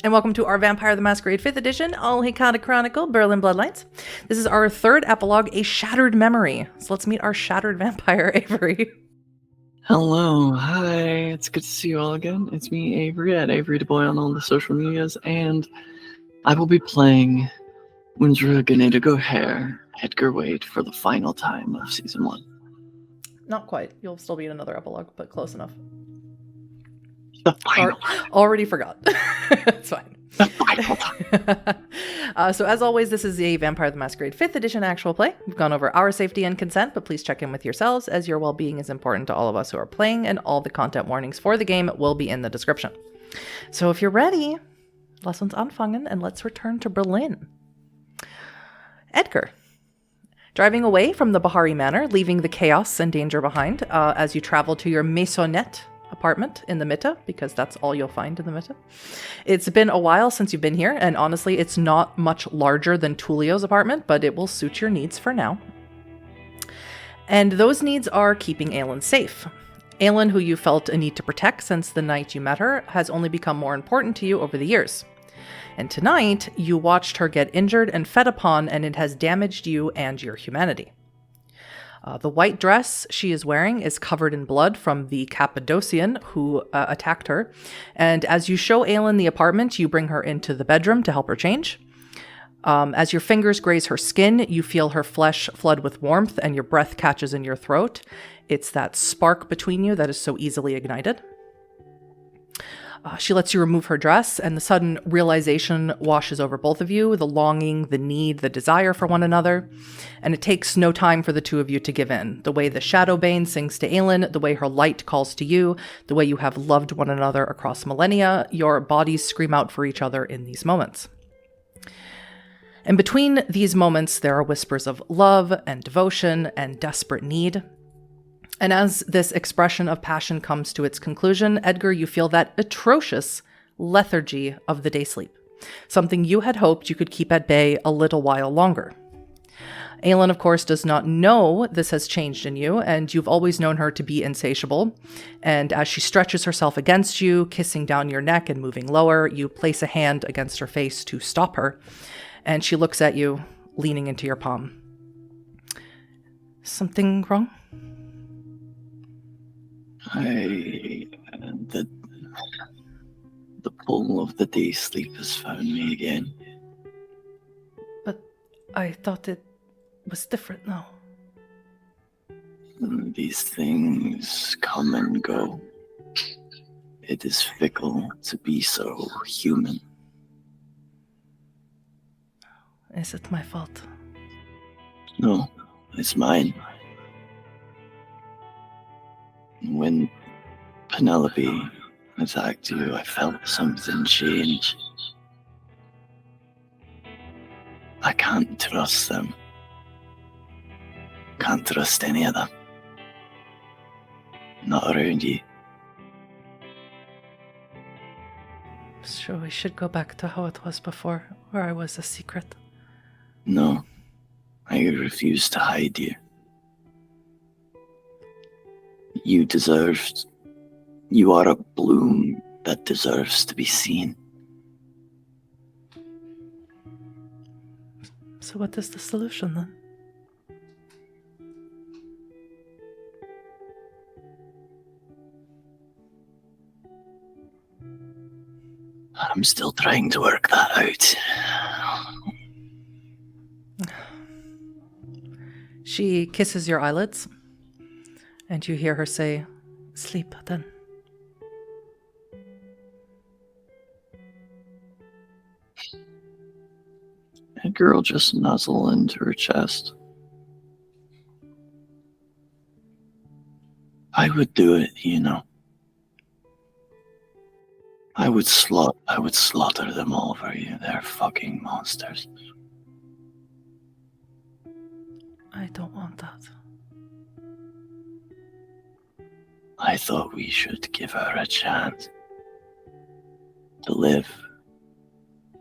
And welcome to our Vampire the Masquerade 5th edition, all Hecata Chronicle, Berlin Bloodlines. This is our third epilogue, A Shattered Memory. So let's meet our shattered vampire, Avery. Hello, hi, it's good to see you all again. It's me, Avery, at Avery DeBoy on all the social medias, and I will be playing Windsor Ganadigo Hare, Edgar Wade, for the final time of Season 1. Not quite. You'll still be in another epilogue, but close enough. The final Already forgot. It's fine. The final time. So as always, this is a Vampire the Masquerade 5th edition actual play. We've gone over our safety and consent, but please check in with yourselves as your well-being is important to all of us who are playing, and all the content warnings for the game will be in the description. So if you're ready, lass uns anfangen and let's return to Berlin. Edgar. Driving away from the Bahari Manor, leaving the chaos and danger behind as you travel to your maisonette apartment in the Mitte, because that's all you'll find in the Mitte. It's been a while since you've been here, and honestly, it's not much larger than Tullio's apartment, but it will suit your needs for now. And those needs are keeping Aelin safe. Aelin, who you felt a need to protect since the night you met her, has only become more important to you over the years. And tonight, you watched her get injured and fed upon, and it has damaged you and your humanity. The white dress she is wearing is covered in blood from the Cappadocian who attacked her. And as you show Aelin the apartment, you bring her into the bedroom to help her change. As your fingers graze her skin, you feel her flesh flood with warmth and your breath catches in your throat. It's that spark between you that is so easily ignited. She lets you remove her dress, and the sudden realization washes over both of you, the longing, the need, the desire for one another. And it takes no time for the two of you to give in. The way the Shadowbane sings to Aelin, the way her light calls to you, the way you have loved one another across millennia, your bodies scream out for each other in these moments. And between these moments, there are whispers of love and devotion and desperate need. And as this expression of passion comes to its conclusion, Edgar, you feel that atrocious lethargy of the day sleep, something you had hoped you could keep at bay a little while longer. Aelin, of course, does not know this has changed in you, and you've always known her to be insatiable. And as she stretches herself against you, kissing down your neck and moving lower, you place a hand against her face to stop her, and she looks at you, leaning into your palm. Something wrong? The pull of the day sleep has found me again. But I thought it was different now. These things come and go. It is fickle to be so human. Is it my fault? No, it's mine. When Penelope attacked you, I felt something change. I can't trust them. Can't trust any of them. Not around you. Sure, we should go back to how it was before, where I was a secret. No, I refuse to hide you. You are a bloom that deserves to be seen. So what is the solution then? I'm still trying to work that out. She kisses your eyelids, and you hear her say, "Sleep then." Edgar will just nuzzle into her chest. I would do it, you know. I would slaughter them all for you. They're fucking monsters. I don't want that. I thought we should give her a chance to live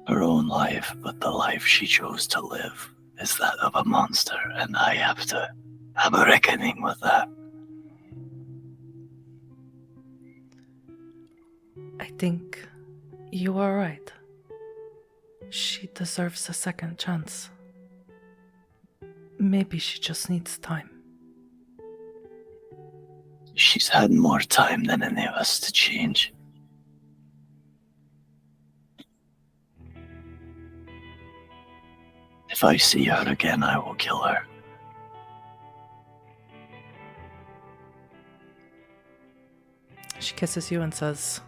her own life, but the life she chose to live is that of a monster, and I have to have a reckoning with that. I think you are right. She deserves a second chance. Maybe she just needs time. She's had more time than any of us to change. If I see her again, I will kill her. She kisses you and says,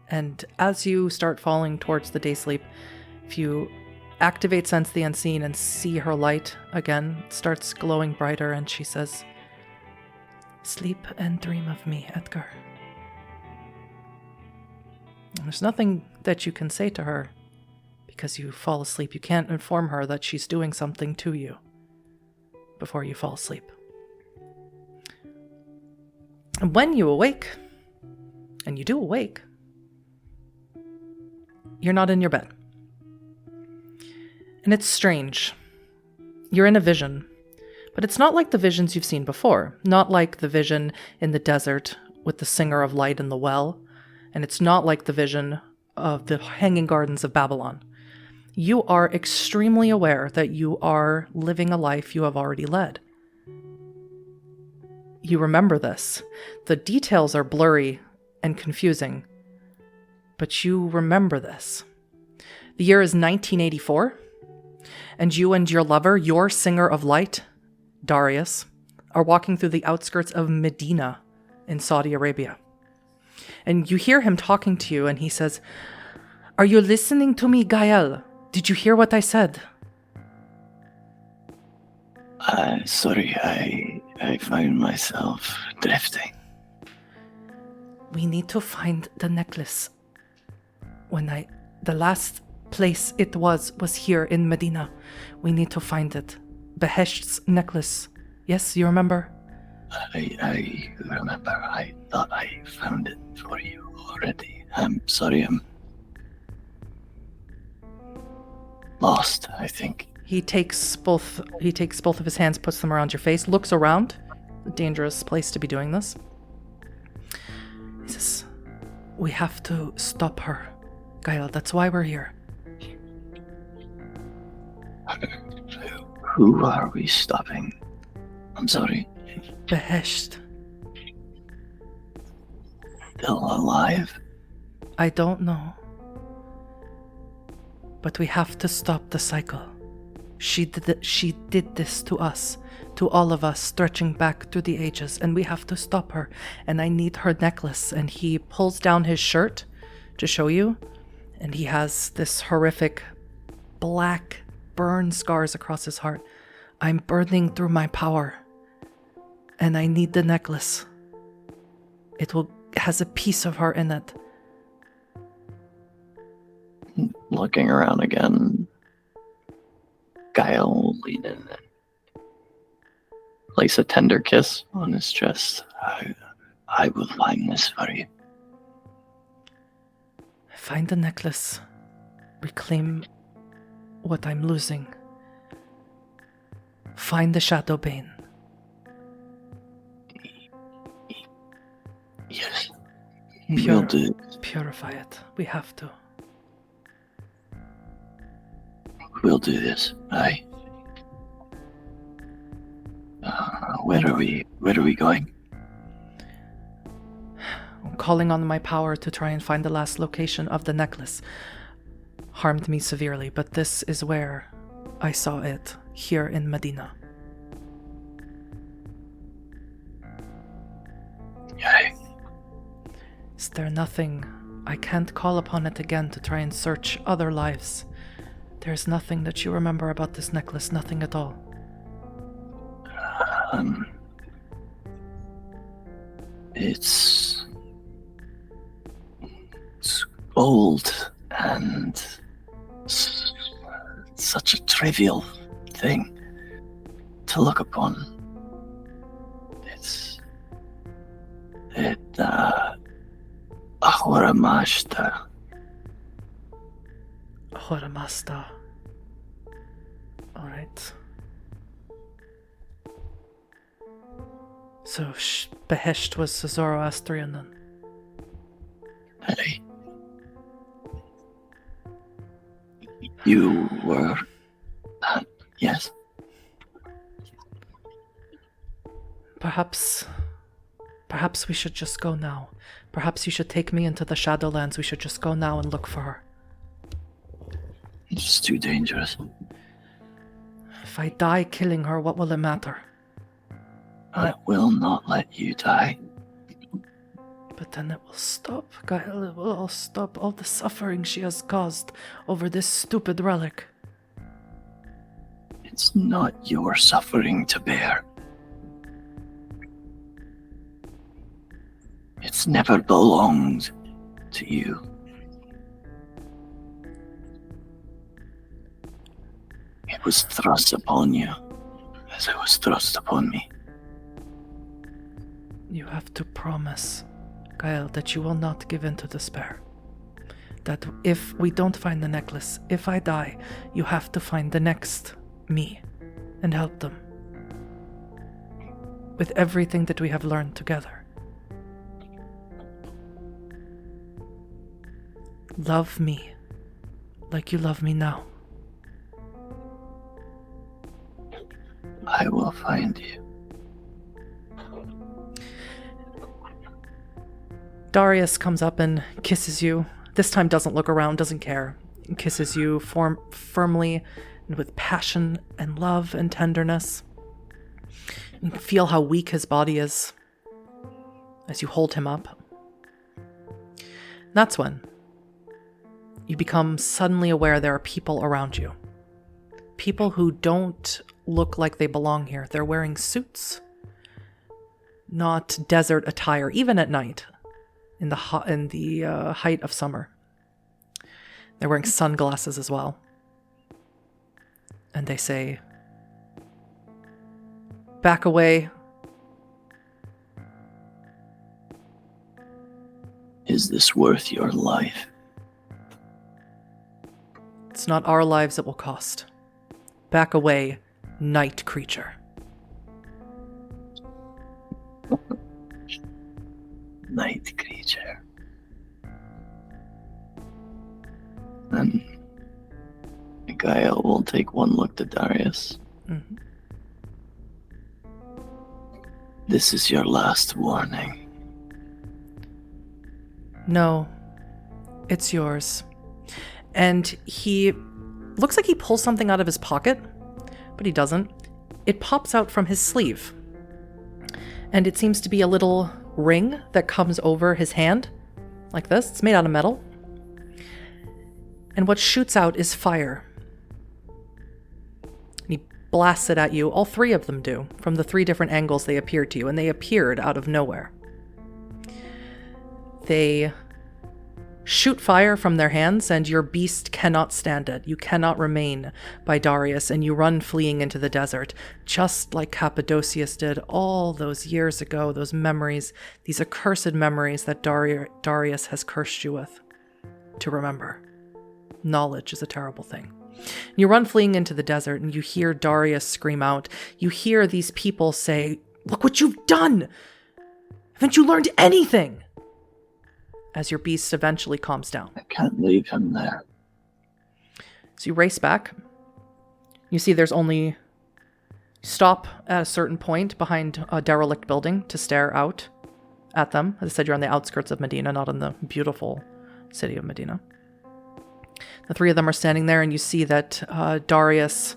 and as you start falling towards the day sleep, if you activate Sense the Unseen and see her light again, it starts glowing brighter, and she says, sleep and dream of me, Edgar. And there's nothing that you can say to her because you fall asleep. You can't inform her that she's doing something to you before you fall asleep. And when you awake, and you do awake, you're not in your bed. And it's strange. You're in a vision, but it's not like the visions you've seen before. Not like the vision in the desert with the singer of light in the well, and it's not like the vision of the hanging gardens of Babylon. You are extremely aware that you are living a life you have already led. You remember this. The details are blurry and confusing, but you remember this. The year is 1984, and you and your lover, your singer of light, Darius, are walking through the outskirts of Medina in Saudi Arabia. And you hear him talking to you, and he says, "Are you listening to me, Gael? Did you hear what I said?" Sorry, I found myself drifting. We need to find the necklace. The last place it was here in Medina. We need to find it. Behesht's necklace. Yes, you remember? I remember. I thought I found it for you already. I'm sorry, I'm lost, I think. He takes both of his hands, puts them around your face, looks around. A dangerous place to be doing this. He says, "We have to stop her, Gael. That's why we're here." Who are we stopping? I'm sorry. Behesht. Still alive? I don't know. But we have to stop the cycle. She did this to us, to all of us, stretching back through the ages, and we have to stop her, and I need her necklace. And he pulls down his shirt to show you, and he has this horrific black burn scars across his heart. "I'm burning through my power, and I need the necklace. It has a piece of her in it." Looking around again, Gael will lean in and place a tender kiss on his chest. I will find this for you. Find the necklace. Reclaim what I'm losing. Find the Shadow Bane. Yes. We'll do it. Purify it. We have to. We'll do this. Aye. Where are we going? I'm calling on my power to try and find the last location of the necklace. Harmed me severely, but this is where I saw it, here in Medina. Aye. Is there nothing? I can't call upon it again to try and search other lives. There's nothing that you remember about this necklace, nothing at all. It's old and such a trivial thing to look upon. Ahoramashta. Ahoramashta. Alright. So, Behesht was a Zoroastrian then? Hey. You were... yes? Perhaps we should just go now. Perhaps you should take me into the Shadowlands. We should just go now and look for her. It's too dangerous. If I die killing her, what will it matter? I will not let you die. But then it will stop, Gael. It will all stop. All the suffering she has caused over this stupid relic. It's not your suffering to bear. It's never belonged to you. It was thrust upon you, as it was thrust upon me. You have to promise, Gael, that you will not give in to despair. That if we don't find the necklace, if I die, you have to find the next me and help them. With everything that we have learned together. Love me like you love me now. I will find you. Darius comes up and kisses you. This time doesn't look around, doesn't care. Kisses you firmly and with passion and love and tenderness. You can feel how weak his body is as you hold him up. That's when you become suddenly aware there are people around you. People who don't look like they belong here. They're wearing suits, not desert attire, even at night, in the height of summer. They're wearing sunglasses as well. And they say, "Back away." Is this worth your life? It's not our lives it will cost. Back away, night creature. Night creature. Then Gael will take one look to Darius. Mm-hmm. This is your last warning. No, it's yours. And he looks like he pulls something out of his pocket, but he doesn't. It pops out from his sleeve. And it seems to be a little ring that comes over his hand, like this. It's made out of metal. And what shoots out is fire. And he blasts it at you. All three of them do, from the three different angles they appeared to you, and they appeared out of nowhere. They shoot fire from their hands, and your beast cannot stand it. You cannot remain by Darius, and you run fleeing into the desert, just like Cappadocius did all those years ago, those memories, these accursed memories that Darius has cursed you with to remember. Knowledge is a terrible thing. You run fleeing into the desert, and you hear Darius scream out. You hear these people say, "Look what you've done! Haven't you learned anything?" As your beast eventually calms down. I can't leave him there. So you race back. You see there's only... Stop at a certain point behind a derelict building to stare out at them. As I said, you're on the outskirts of Medina, not in the beautiful city of Medina. The three of them are standing there, and you see that Darius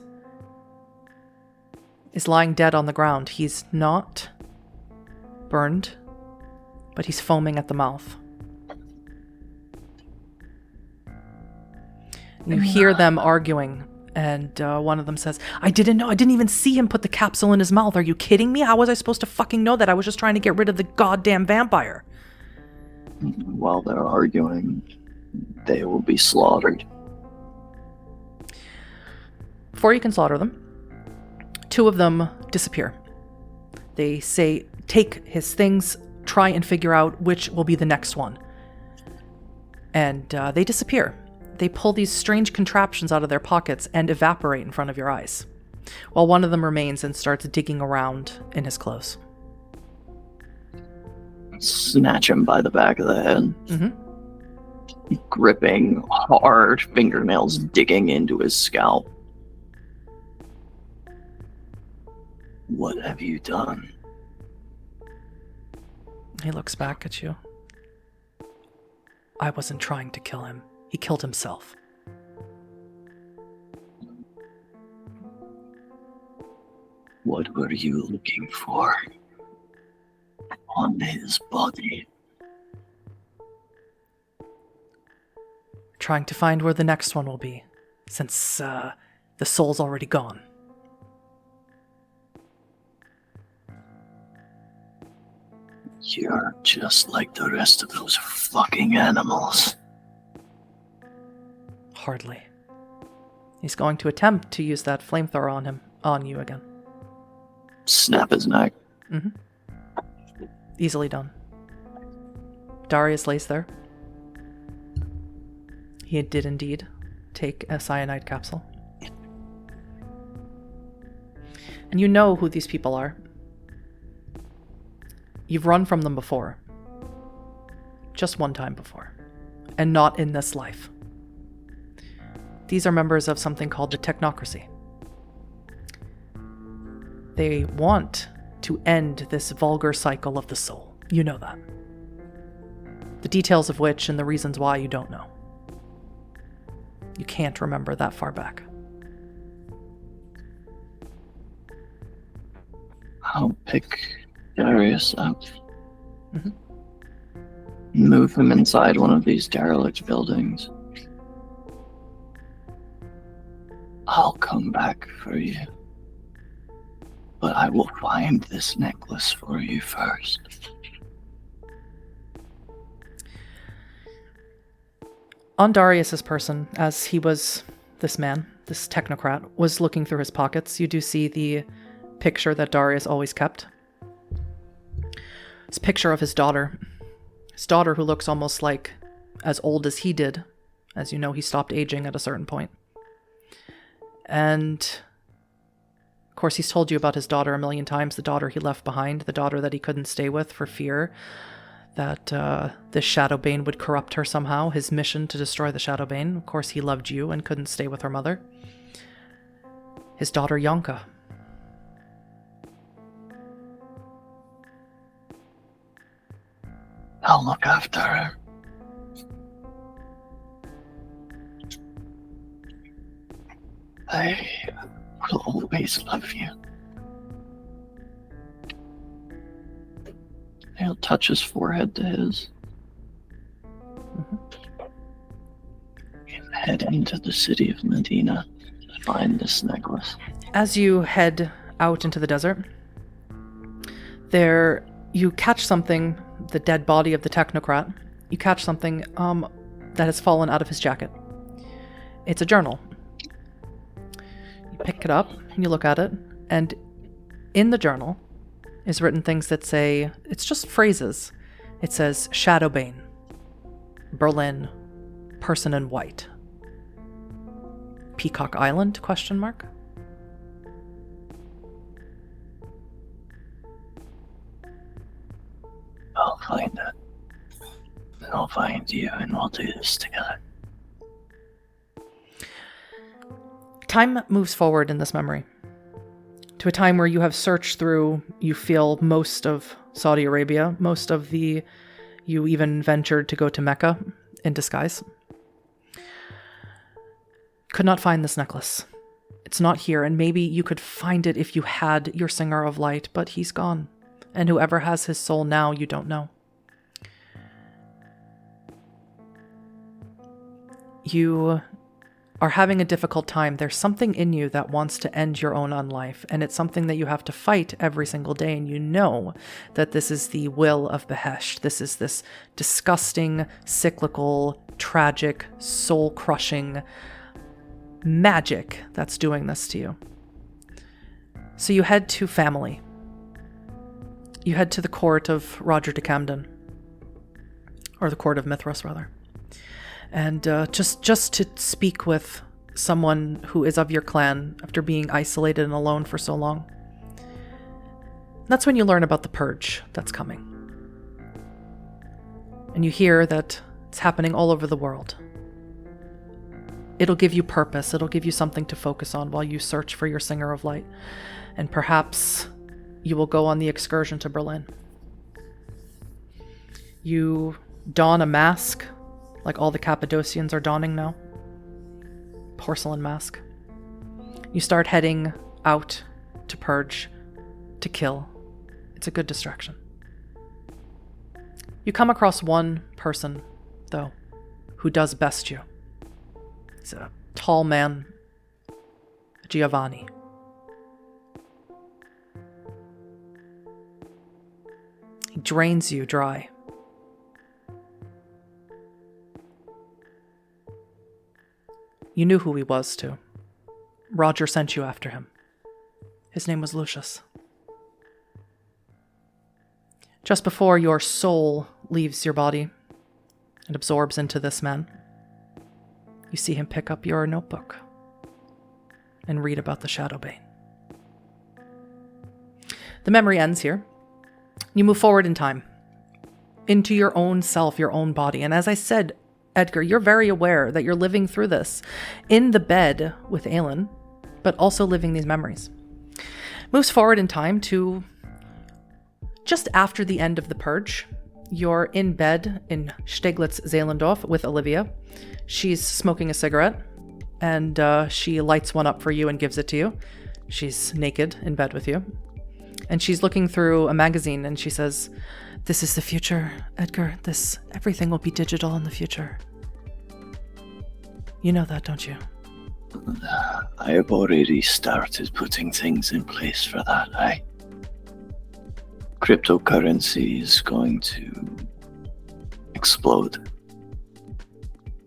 is lying dead on the ground. He's not burned, but he's foaming at the mouth. You hear them arguing, and one of them says, "I didn't know. I didn't even see him put the capsule in his mouth. Are you kidding me? How was I supposed to fucking know that? I was just trying to get rid of the goddamn vampire." While they're arguing, they will be slaughtered. Before you can slaughter them, two of them disappear. They say, "Take his things, try and figure out which will be the next one." And they disappear. They pull these strange contraptions out of their pockets and evaporate in front of your eyes, while one of them remains and starts digging around in his clothes. Snatch him by the back of the head. Mm-hmm. gripping, hard fingernails digging into his scalp. What have you done? He looks back at you. I wasn't trying to kill him. He killed himself. What were you looking for on his body? Trying to find where the next one will be, since the soul's already gone. You're just like the rest of those fucking animals. Hardly. He's going to attempt to use that flamethrower on you again. Snap his neck. Mm-hmm. Easily done. Darius lays there. He did indeed take a cyanide capsule. And you know who these people are. You've run from them before. Just one time before. And not in this life. These are members of something called the Technocracy. They want to end this vulgar cycle of the soul. You know that. The details of which and the reasons why you don't know. You can't remember that far back. I'll pick Darius up. Mm-hmm. Move him inside one of these derelict buildings. I'll come back for you. But I will find this necklace for you first. On Darius's person, as he was, this man, this technocrat, was looking through his pockets, you do see the picture that Darius always kept. It's a picture of his daughter. His daughter who looks almost like as old as he did. As you know, he stopped aging at a certain point. And of course, he's told you about his daughter a million times, the daughter he left behind, the daughter that he couldn't stay with for fear that this Shadowbane would corrupt her somehow, his mission to destroy the Shadowbane. Of course, he loved you and couldn't stay with her mother. His daughter, Yonka. I'll look after her. I will always love you. He'll touch his forehead to his. Mm-hmm. And head into the city of Medina to find this necklace. As you head out into the desert, there you catch something, the dead body of the technocrat. You catch something that has fallen out of his jacket. It's a journal. You pick it up and you look at it, and in the journal is written things that say, it's just phrases. It says, Shadowbane, Berlin, person in white. Peacock Island, question mark? I'll find it. And I'll find you, and we'll do this together. Time moves forward in this memory to a time where you have searched through, you feel, most of Saudi Arabia, you even ventured to go to Mecca in disguise. Could not find this necklace. It's not here, and maybe you could find it if you had your Singer of Light, but he's gone. And whoever has his soul now, you don't know. You are having a difficult time. There's something in you that wants to end your own unlife, and it's something that you have to fight every single day, and you know that this is the will of Behesht. This is this disgusting, cyclical, tragic, soul-crushing magic that's doing this to you. So you head to family. You head to the court of Roger de Camden, or the court of Mithras, rather. And just to speak with someone who is of your clan after being isolated and alone for so long. That's when you learn about the purge that's coming. And you hear that It's happening all over the world. It'll give you purpose. It'll give you something to focus on while you search for your Singer of Light. And perhaps you will go on the excursion to Berlin. You don a mask, like all the Cappadocians are donning now. Porcelain mask. You start heading out to purge, to kill. It's a good distraction. You come across one person, though, who does best you. He's a tall man, Giovanni. He drains you dry. You knew who he was, too. Roger sent you after him. His name was Lucius. Just before your soul leaves your body and absorbs into this man, you see him pick up your notebook and read about the Shadowbane. The memory ends here. You move forward in time, into your own self, your own body. And as I said, Edgar, you're very aware that you're living through this in the bed with Aelin, but also living these memories. Moves forward in time to just after the end of the purge. You're in bed in Steglitz, Zehlendorf with Olivia. She's smoking a cigarette, and she lights one up for you and gives it to you. She's naked in bed with you. And she's looking through a magazine, and she says, "This is the future, Edgar. Everything will be digital in the future. You know that, don't you?" I have already started putting things in place for that. Cryptocurrency is going to explode.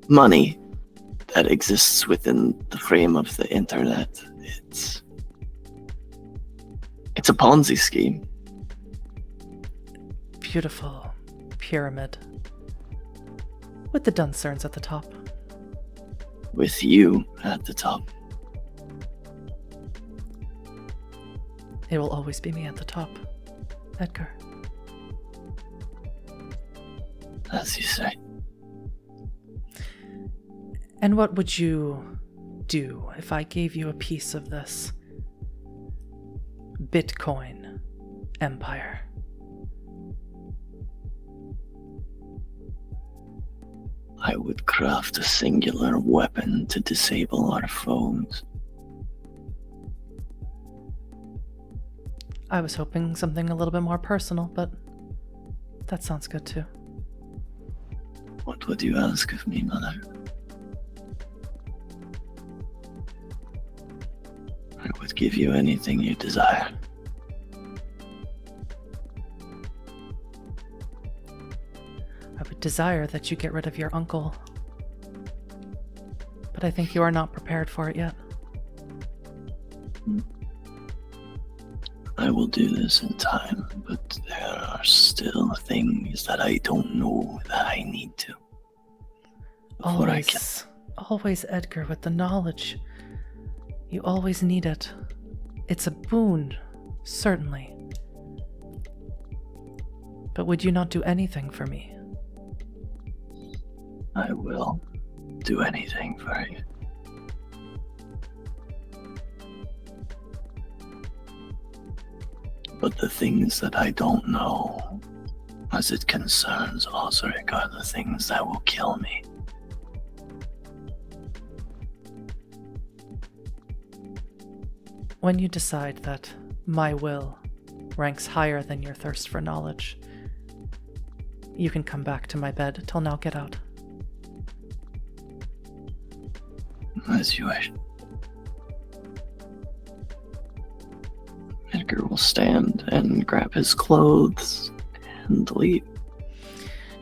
Money that exists within the frame of the internet, it's a Ponzi scheme. Beautiful pyramid with the Duncerns at the top. With you at the top. It will always be me at the top, Edgar. As you say. And what would you do if I gave you a piece of this Bitcoin empire? I would craft a singular weapon to disable our phones. I was hoping something a little bit more personal, but that sounds good too. What would you ask of me, Mother? I would give you anything you desire. I would desire that you get rid of your uncle, but I think you are not prepared for it yet. I will do this in time, but there are still things that I don't know that I need to. Always, Edgar, with the knowledge. You always need it. It's a boon, certainly. But would you not do anything for me? I will do anything for you. But the things that I don't know, as it concerns Osric, are the things that will kill me. When you decide that my will ranks higher than your thirst for knowledge, you can come back to my bed. Till now, get out. As you wish. Edgar will stand and grab his clothes and leave.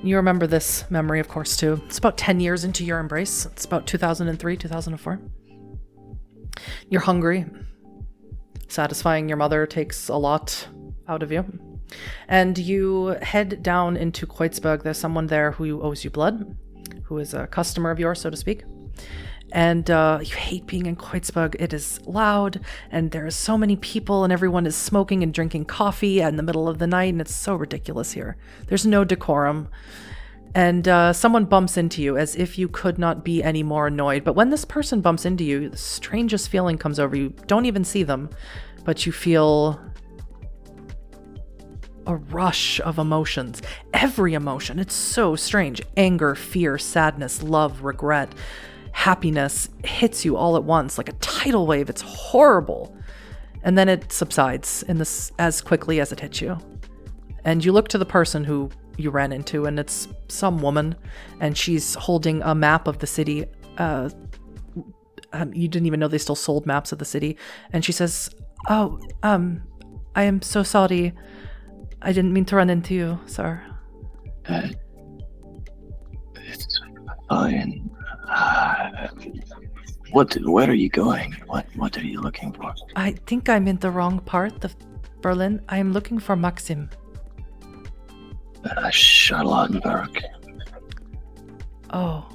You remember this memory, of course, too. It's about 10 years into your embrace. It's about 2003, 2004. You're hungry. Satisfying your mother takes a lot out of you. And you head down into Kreuzberg. There's someone there who owes you blood, who is a customer of yours, so to speak. And you hate being in Kreuzberg. It is loud, and there are so many people, and everyone is smoking and drinking coffee in the middle of the night, and it's so ridiculous here. There's no decorum. And someone bumps into you as if you could not be any more annoyed. But when this person bumps into you, the strangest feeling comes over you. Don't even see them, but you feel a rush of emotions. Every emotion. It's so strange. Anger, fear, sadness, love, regret, happiness hits you all at once like a tidal wave. It's horrible. And then it subsides in this as quickly as it hits you. And you look to the person who you ran into, and it's some woman, and she's holding a map of the city. You didn't even know they still sold maps of the city. And she says, "Oh, I am so sorry. I didn't mean to run into you, sir." It's fine. Where are you going? What are you looking for? I think I'm in the wrong part of Berlin. I am looking for Maxim. Charlottenburg. Oh,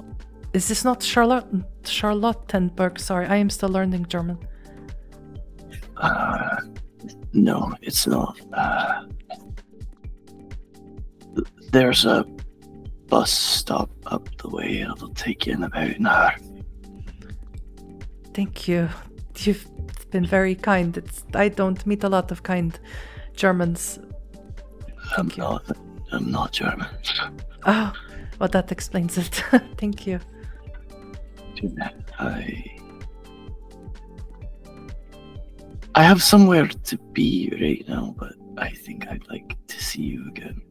is this not Charlottenburg? Sorry, I am still learning German. No, it's not. There's a bus stop up the way. It'll take you in about an hour. Thank you. You've been very kind. I don't meet a lot of kind Germans. Thank you. I'm not German. Oh, well, that explains it. Thank you. I have somewhere to be right now, but I think I'd like to see you again.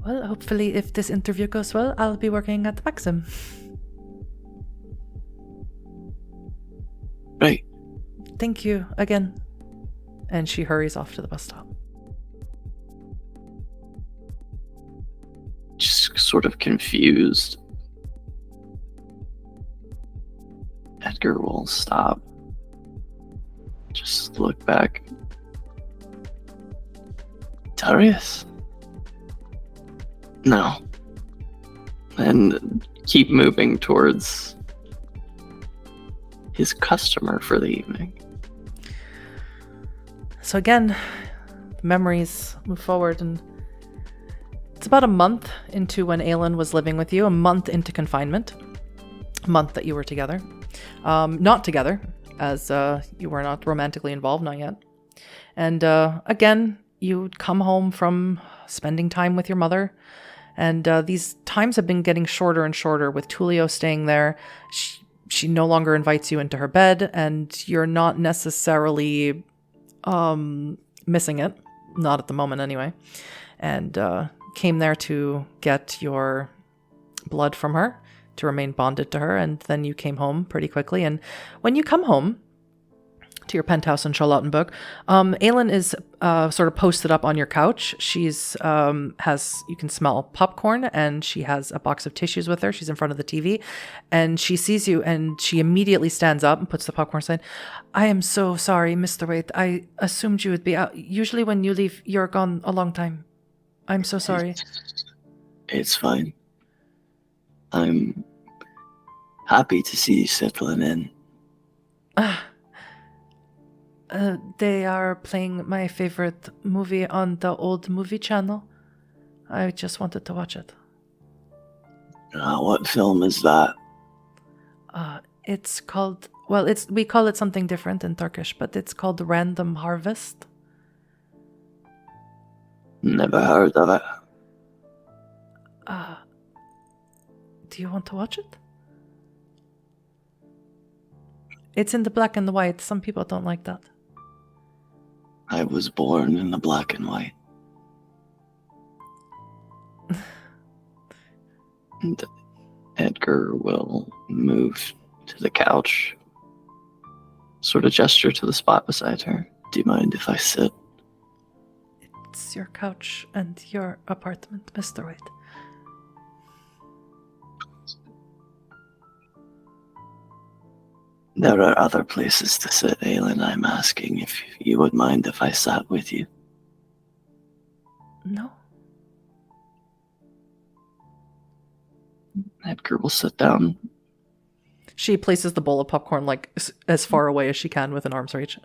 Well, hopefully, if this interview goes well, I'll be working at Maxim. Right. Thank you again. And she hurries off to the bus stop. Just sort of confused. Edgar will stop. Just look back. Darius? No. And keep moving towards his customer for the evening. So again, memories move forward, and it's about a month into when Aelin was living with you, a month into confinement, a month that you were together. Not together, as you were not romantically involved, not yet. And again, you'd come home from spending time with your mother, and these times have been getting shorter and shorter with Tulio staying there. She no longer invites you into her bed, and you're not necessarily missing it. Not at the moment, anyway. And came there to get your blood from her, to remain bonded to her, and then you came home pretty quickly. And when you come home to your penthouse in Charlottenburg, Aelin is sort of posted up on your couch. She's has, you can smell popcorn, and she has a box of tissues with her. She's in front of the TV, and she sees you, and she immediately stands up and puts the popcorn aside. "I am so sorry, Mr. Waite. I assumed you would be out. Usually when you leave, you're gone a long time. I'm so sorry." It's fine. I'm happy to see you settling in. They are playing my favorite movie on the old movie channel. I just wanted to watch it. What film is that? It's called, well, we call it something different in Turkish, but it's called Random Harvest. Never heard of it. Do you want to watch it? It's in the black and the white. Some people don't like that. I was born in the black and white. And Edgar will move to the couch, sort of gesture to the spot beside her. "Do you mind if I sit?" It's your couch and your apartment, Mr. White. There are other places to sit, Aelin. I'm asking if you would mind if I sat with you. No. Edgar will sit down. She places the bowl of popcorn like as far away as she can within arm's reach.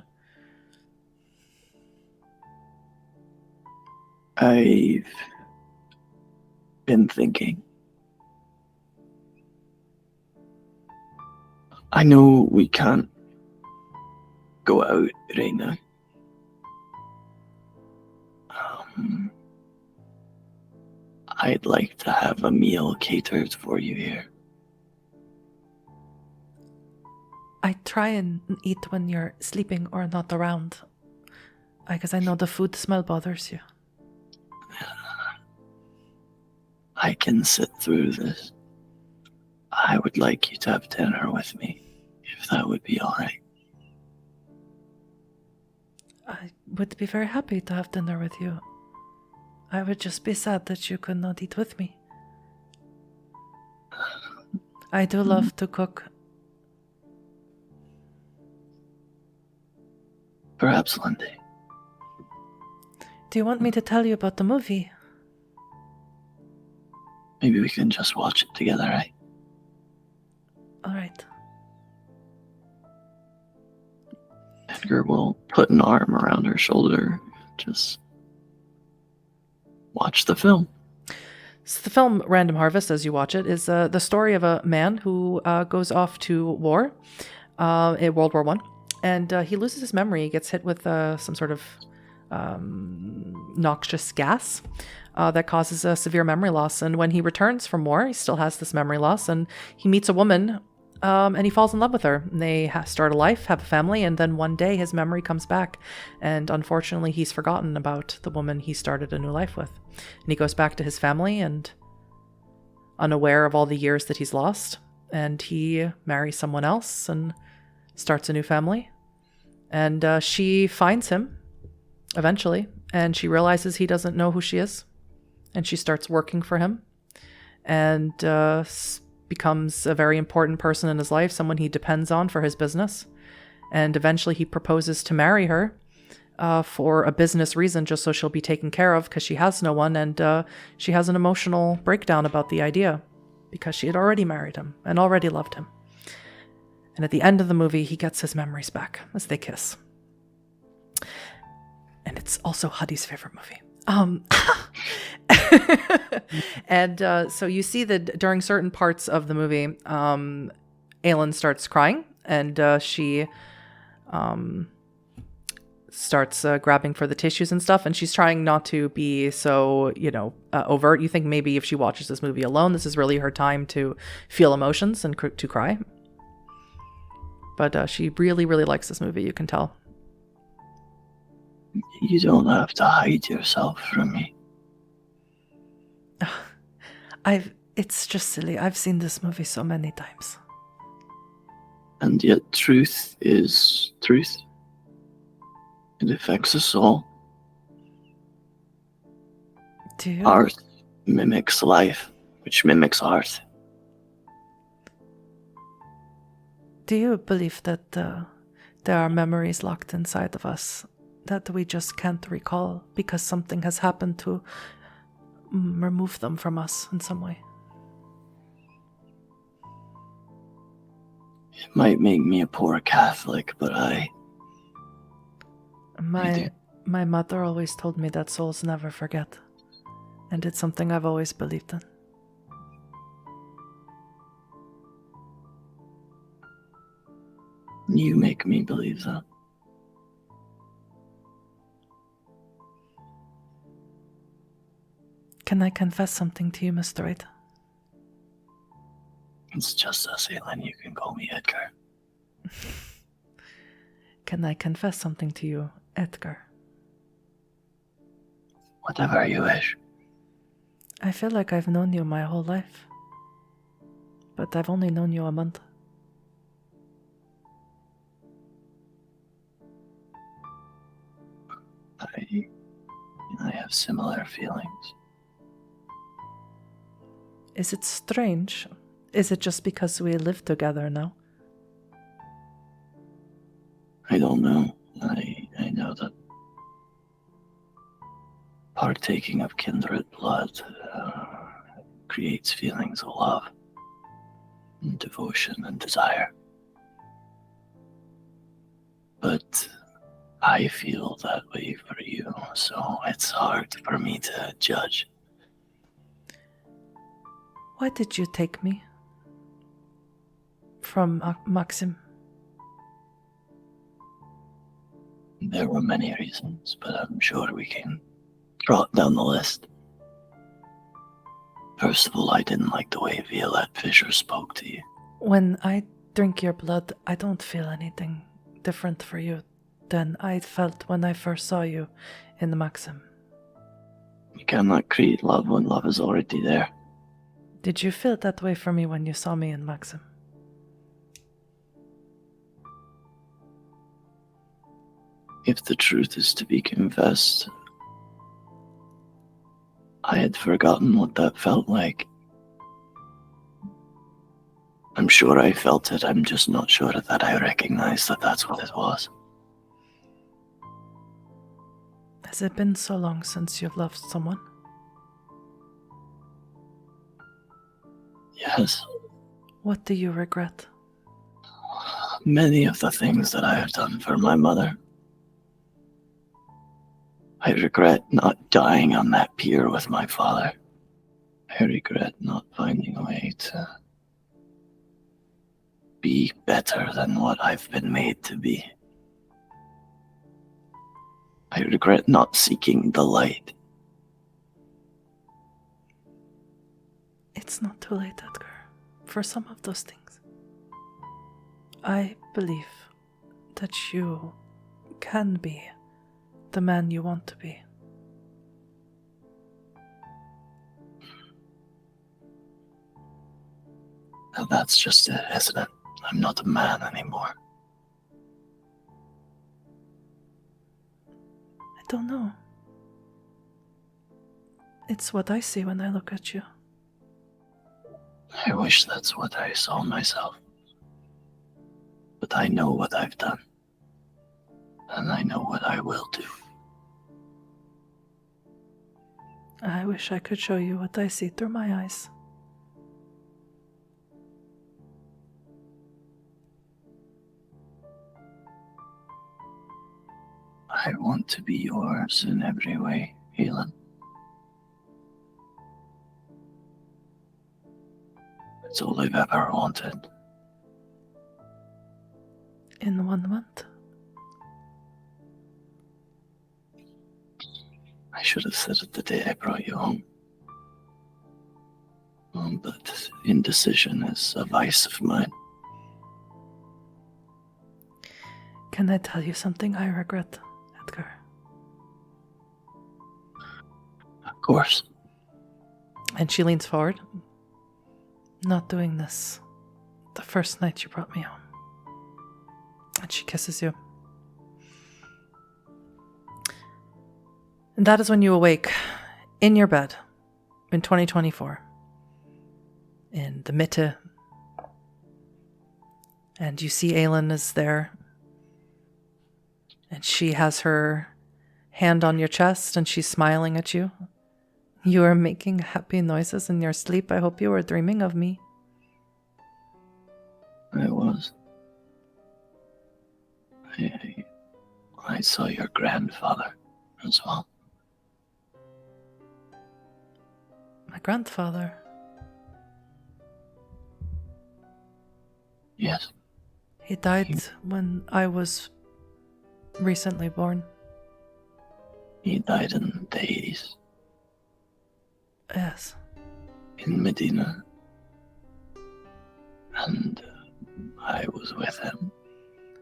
I've been thinking. I know we can't go out right now. I'd like to have a meal catered for you here. I try and eat when you're sleeping or not around. Because I know the food smell bothers you. I can sit through this. I would like you to have dinner with me, if that would be alright. I would be very happy to have dinner with you. I would just be sad that you could not eat with me. I do love to cook. Perhaps one day. Do you want me to tell you about the movie? Maybe we can just watch it together, right? All right. Edgar will put an arm around her shoulder. Just watch the film. So the film Random Harvest, as you watch it, is the story of a man who goes off to war in World War One, and he loses his memory. He gets hit with some sort of noxious gas that causes a severe memory loss. And when he returns from war, he still has this memory loss, and he meets a woman, and he falls in love with her. And they start a life, have a family, and then one day his memory comes back, and unfortunately he's forgotten about the woman he started a new life with. And he goes back to his family and unaware of all the years that he's lost, and he marries someone else and starts a new family. And she finds him eventually, and she realizes he doesn't know who she is, and she starts working for him, and becomes a very important person in his life, someone he depends on for his business. And eventually he proposes to marry her for a business reason, just so she'll be taken care of, because she has no one, and she has an emotional breakdown about the idea, because she had already married him and already loved him. And at the end of the movie, he gets his memories back as they kiss. And it's also Huddy's favorite movie. And so you see that during certain parts of the movie, Aelin starts crying, and she starts grabbing for the tissues and stuff, and she's trying not to be so, overt. You think maybe if she watches this movie alone, this is really her time to feel emotions and to cry. But she really, really likes this movie, you can tell. You don't have to hide yourself from me. It's just silly. I've seen this movie so many times. And yet truth is truth. It affects us all. Do you? Art mimics life, which mimics art. Do you believe that there are memories locked inside of us that we just can't recall because something has happened to remove them from us in some way? It might make me a poor Catholic, but My mother always told me that souls never forget, and it's something I've always believed in. You make me believe that. Can I confess something to you, Mr. Wright? It's just us, Aelin. You can call me Edgar. Can I confess something to you, Edgar? Whatever you wish. I feel like I've known you my whole life, but I've only known you a month. I have similar feelings. Is it strange? Is it just because we live together now? I don't know. I know that partaking of kindred blood creates feelings of love and devotion and desire. But I feel that way for you, so it's hard for me to judge. Why did you take me from Maxim? There were many reasons, but I'm sure we can trot down the list. First of all, I didn't like the way Violette Fisher spoke to you. When I drink your blood, I don't feel anything different for you than I felt when I first saw you in the Maxim. You cannot create love when love is already there. Did you feel that way for me when you saw me in Maxim? If the truth is to be confessed, I had forgotten what that felt like. I'm sure I felt it, I'm just not sure that I recognized that that's what it was. Has it been so long since you've loved someone? Yes. What do you regret? Many of the things that I have done for my mother. I regret not dying on that pier with my father. I regret not finding a way to be better than what I've been made to be. I regret not seeking the light. It's not too late, Edgar, for some of those things. I believe that you can be the man you want to be. And that's just it, isn't it? I'm not a man anymore. I don't know. It's what I see when I look at you. I wish that's what I saw myself. But I know what I've done. And I know what I will do. I wish I could show you what I see through my eyes. I want to be yours in every way, Helen. It's all I've ever wanted. In 1 month? I should have said it the day I brought you home. But indecision is a vice of mine. Can I tell you something I regret, Edgar? Of course. And she leans forward. Not doing this the first night you brought me home. And she kisses you. And that is when you awake in your bed in 2024 in the Mitte. And you see Aelin is there. And she has her hand on your chest and she's smiling at you. You are making happy noises in your sleep. I hope you were dreaming of me. I was. I saw your grandfather as well. My grandfather. Yes. He died when I was recently born. He died in the 80s. Yes. In Medina. And I was with him.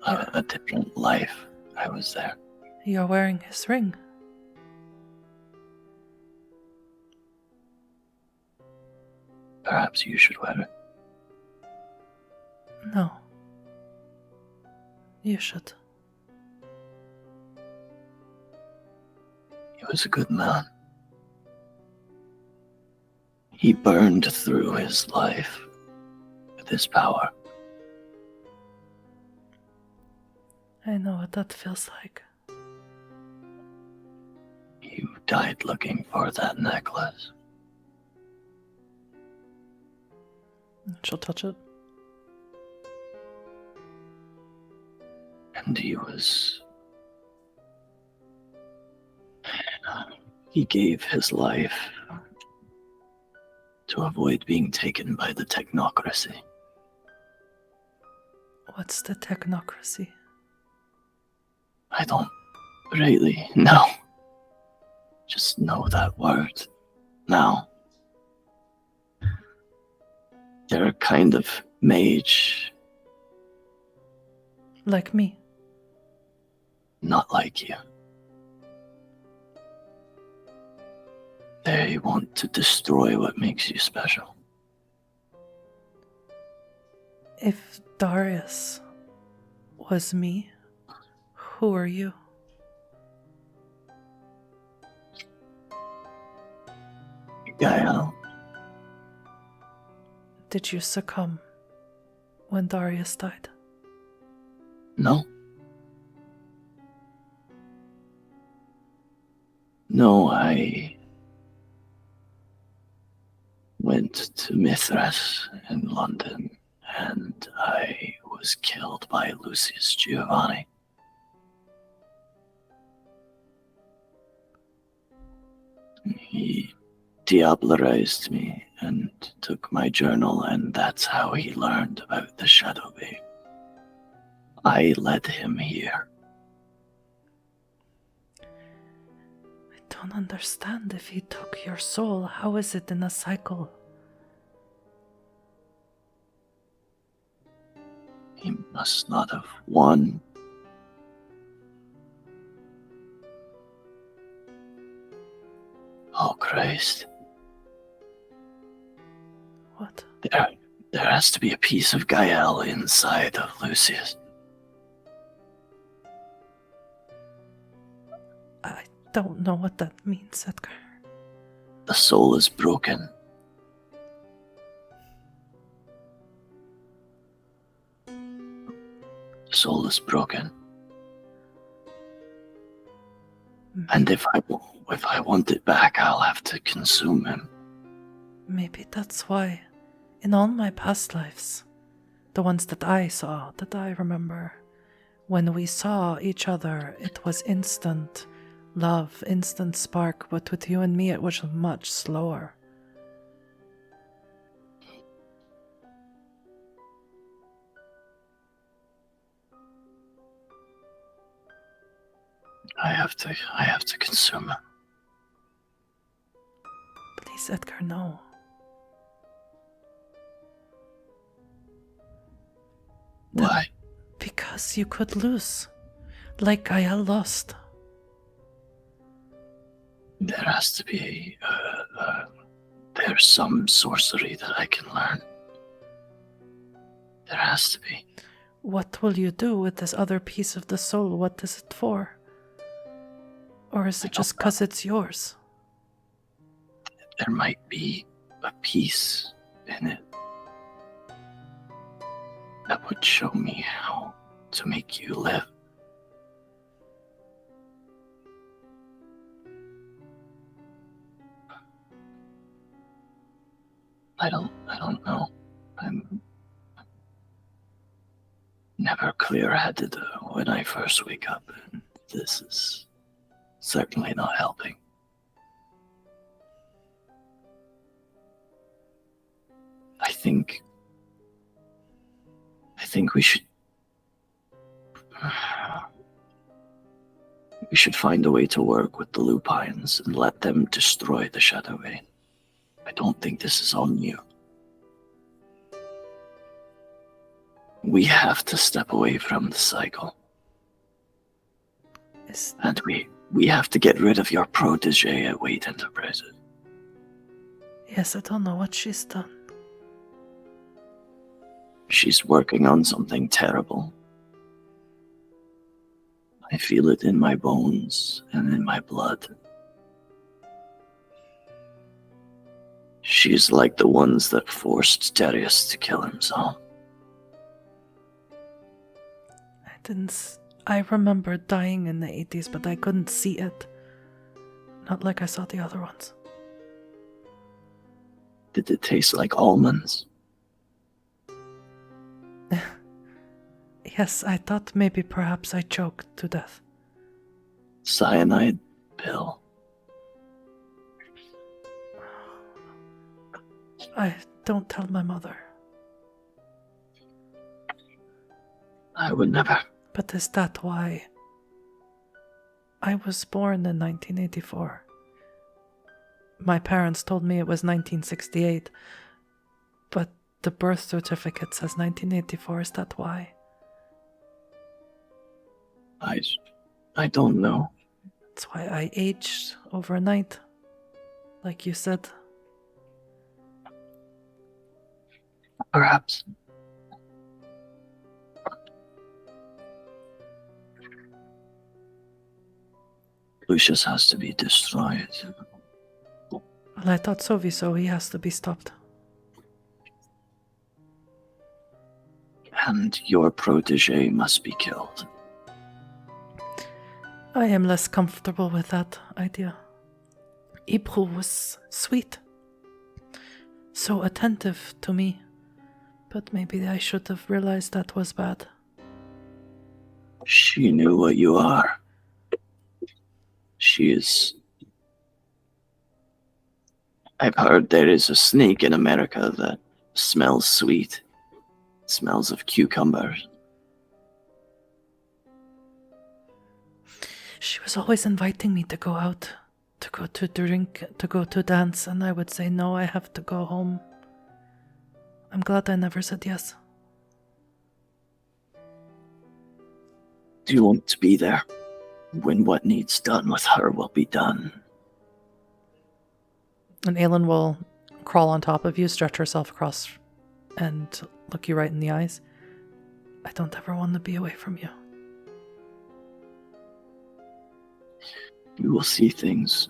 A different life. I was there. You're wearing his ring. Perhaps you should wear it. No. You should. He was a good man. He burned through his life with his power. I know what that feels like. You died looking for that necklace. She'll touch it. And he gave his life to to avoid being taken by the technocracy. What's the technocracy? I don't really know. Just know that word now. They're a kind of mage. Like me? Not like you. They want to destroy what makes you special. If Darius was me, who are you? Gael. Did you succumb when Darius died? No. No, I went to Mithras in London, and I was killed by Lucius Giovanni. He diablerized me and took my journal, and that's how he learned about the Shadow Bay. I led him here. I don't understand. If he took your soul, how is it in a cycle? He must not have won. Oh, Christ. What? There has to be a piece of Gael inside of Lucius. I don't know what that means, Edgar. The soul is broken. The soul is broken. And if I want it back, I'll have to consume him. Maybe that's why, in all my past lives, the ones that I saw, that I remember, when we saw each other, it was instant love, instant spark, but with you and me, it was much slower. I have to consume him. Please, Edgar, no. Why? Because you could lose, like Gael lost. There has to be there's some sorcery that I can learn. There has to be. What will you do with this other piece of the soul? What is it for? Or is it just because it's yours? There might be a piece in it that would show me how to make you live. I don't know. I'm never clear-headed when I first wake up, and this is certainly not helping. I think we should find a way to work with the Lupines and let them destroy the Shadow Vein. I don't think this is on you. We have to step away from the cycle. And we have to get rid of your protege at Wait Enterprises. Yes, I don't know what she's done. She's working on something terrible. I feel it in my bones and in my blood. She's like the ones that forced Darius to kill himself. I remember dying in the 80s, but I couldn't see it. Not like I saw the other ones. Did it taste like almonds? Yes, I thought maybe perhaps I choked to death. Cyanide pill. I don't tell my mother. I would never. But is that why I was born in 1984? My parents told me it was 1968, but the birth certificate says 1984. Is that why? I don't know. That's why I aged overnight, like you said. Perhaps. Lucius has to be destroyed. Well, I thought so he has to be stopped. And your protege must be killed. I am less comfortable with that idea. April was sweet, so attentive to me, but maybe I should have realized that was bad. She knew what you are. She is... I've heard there is a snake in America that smells sweet. Smells of cucumbers. She was always inviting me to go out, to go to drink, to go to dance, and I would say, no, I have to go home. I'm glad I never said yes. Do you want to be there when what needs done with her will be done? And Aelin will crawl on top of you, stretch herself across, and look you right in the eyes. I don't ever want to be away from you. You will see things,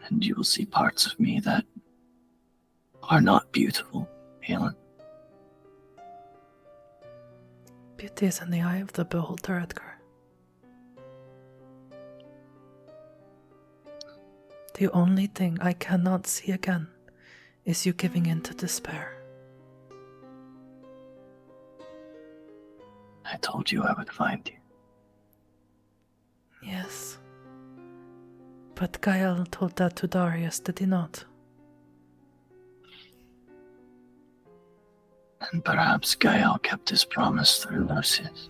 and you will see parts of me that are not beautiful, Aelin. Beauty is in the eye of the beholder, Edgar. The only thing I cannot see again is you giving in to despair. I told you I would find you. Yes. But Gael told that to Darius, did he not? And perhaps Gael kept his promise through Lucius.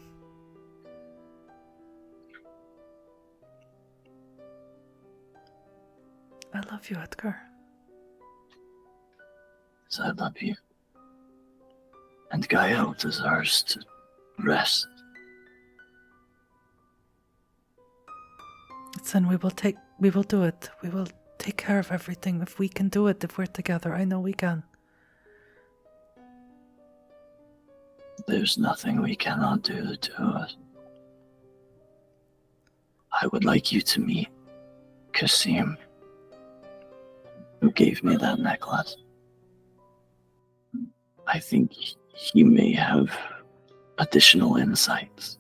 I love you, Edgar. As I love you. And Gael deserves to rest. Then we will do it. We will take care of everything. If we can do it, if we're together, I know we can. There's nothing we cannot do to us. I would like you to meet Kasim, who gave me that necklace. I think he may have additional insights.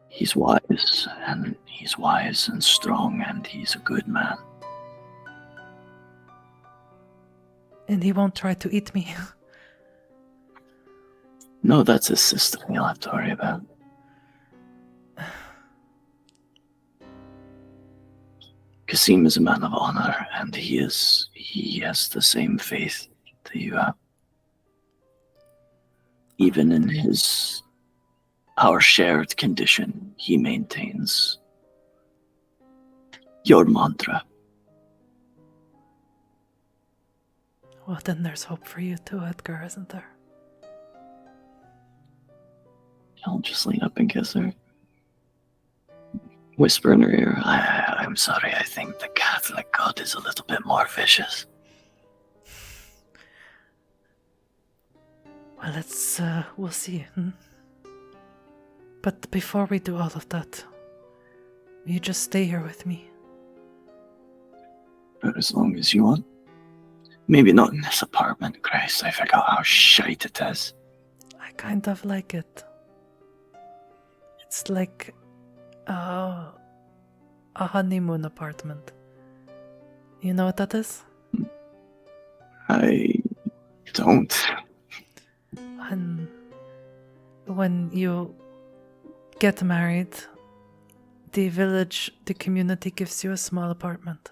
He's wise and strong, and he's a good man. And he won't try to eat me. No, that's his sister you'll have to worry about. Kasim is a man of honor, and he has the same faith that you have. Even in our shared condition, he maintains your mantra. Well, then there's hope for you too, Edgar, isn't there? I'll just lean up and kiss her. Whisper in her ear, I'm sorry, I think the Catholic God is a little bit more vicious. Well, we'll see. But before we do all of that, you just stay here with me. For as long as you want. Maybe not in this apartment, Grace. I forgot how shite it is. I kind of like it. It's like a honeymoon apartment. You know what that is? I don't. And when you get married, the community gives you a small apartment.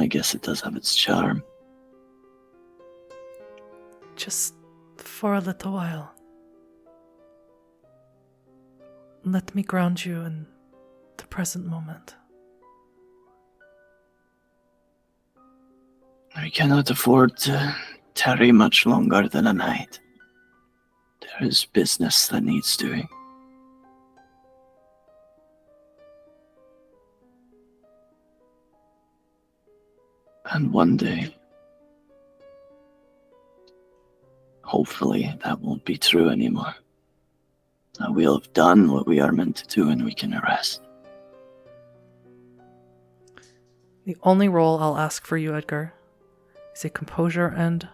I guess it does have its charm. Just for a little while. Let me ground you in the present moment. We cannot afford to tarry much longer than a night. There is business that needs doing. And one day, hopefully that won't be true anymore. That we'll have done what we are meant to do and we can rest. The only roll I'll ask for you, Edgar, is a composure and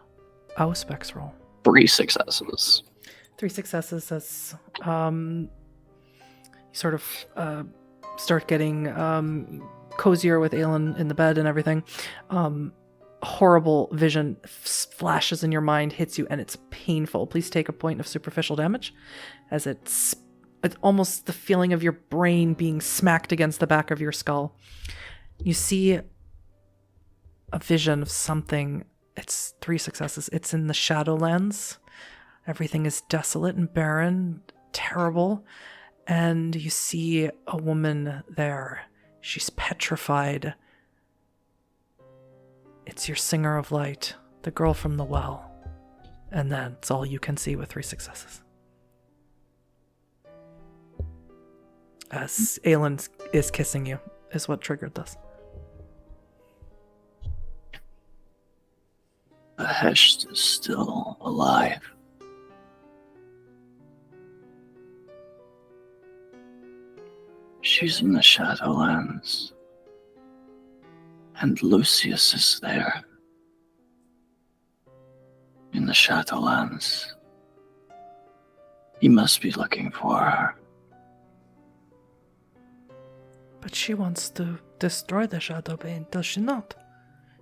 auspex roll. 3 successes. 3 successes as you sort of start getting cozier with Aelin in the bed and everything. Horrible vision flashes in your mind, hits you, and it's painful. Please take a point of superficial damage, as it's almost the feeling of your brain being smacked against the back of your skull. You see a vision of something. It's 3 successes. It's in the Shadowlands. Everything is desolate and barren, terrible. And you see a woman there. She's petrified. It's your Singer of Light, the girl from the well. And that's all you can see with 3 successes. As Aelin is kissing you, is what triggered this. The Hesht is still alive. She's in the Shadowlands. And Lucius is there. In the Shadowlands. He must be looking for her. But she wants to destroy the Shadowbane, does she not?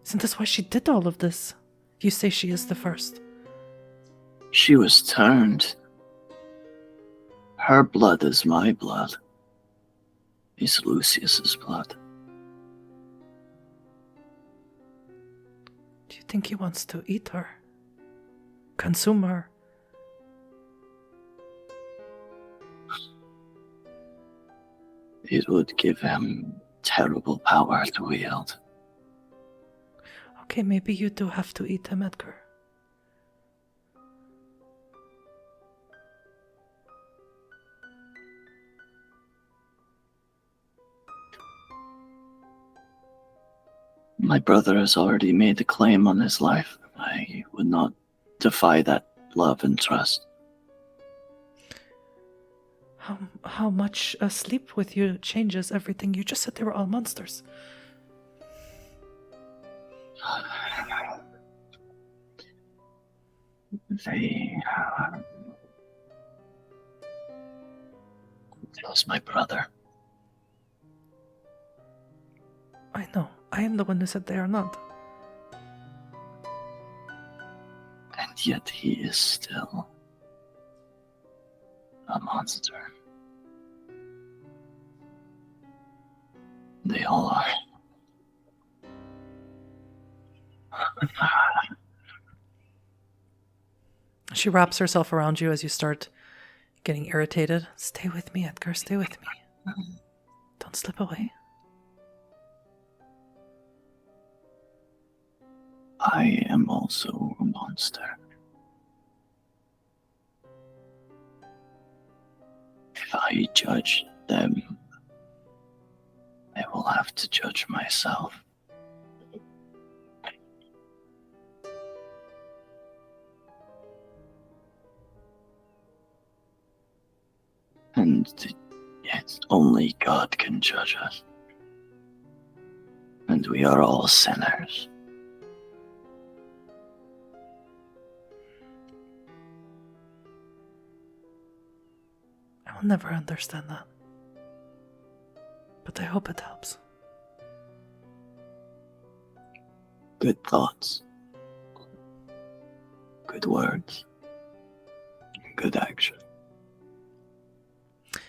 Isn't this why she did all of this? You say she is the first. She was turned. Her blood is my blood. Is Lucius's blood. Do you think he wants to eat her? Consume her? It would give him terrible power to wield. Okay, maybe you do have to eat him, Edgar. My brother has already made a claim on his life. I would not defy that love and trust. How much sleep with you changes everything? You just said they were all monsters. They lost my brother. I know. I am the one who said they are not. And yet he is still a monster. They all are. She wraps herself around you as you start getting irritated. Stay with me, Edgar. Stay with me. Don't slip away. I am also a monster. If I judge them, I will have to judge myself. And yet only God can judge us. And we are all sinners. I will never understand that. But I hope it helps. Good thoughts. Good words. Good action.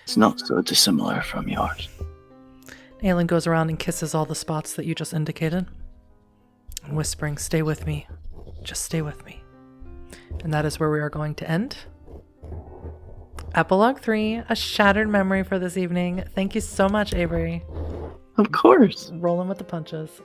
It's not so dissimilar from yours. Aelin goes around and kisses all the spots that you just indicated. and whispering, "Stay with me. Just stay with me." And that is where we are going to end. Epilogue 3, a shattered memory for this evening. Thank you so much, Avery. Of course. Rolling with the punches.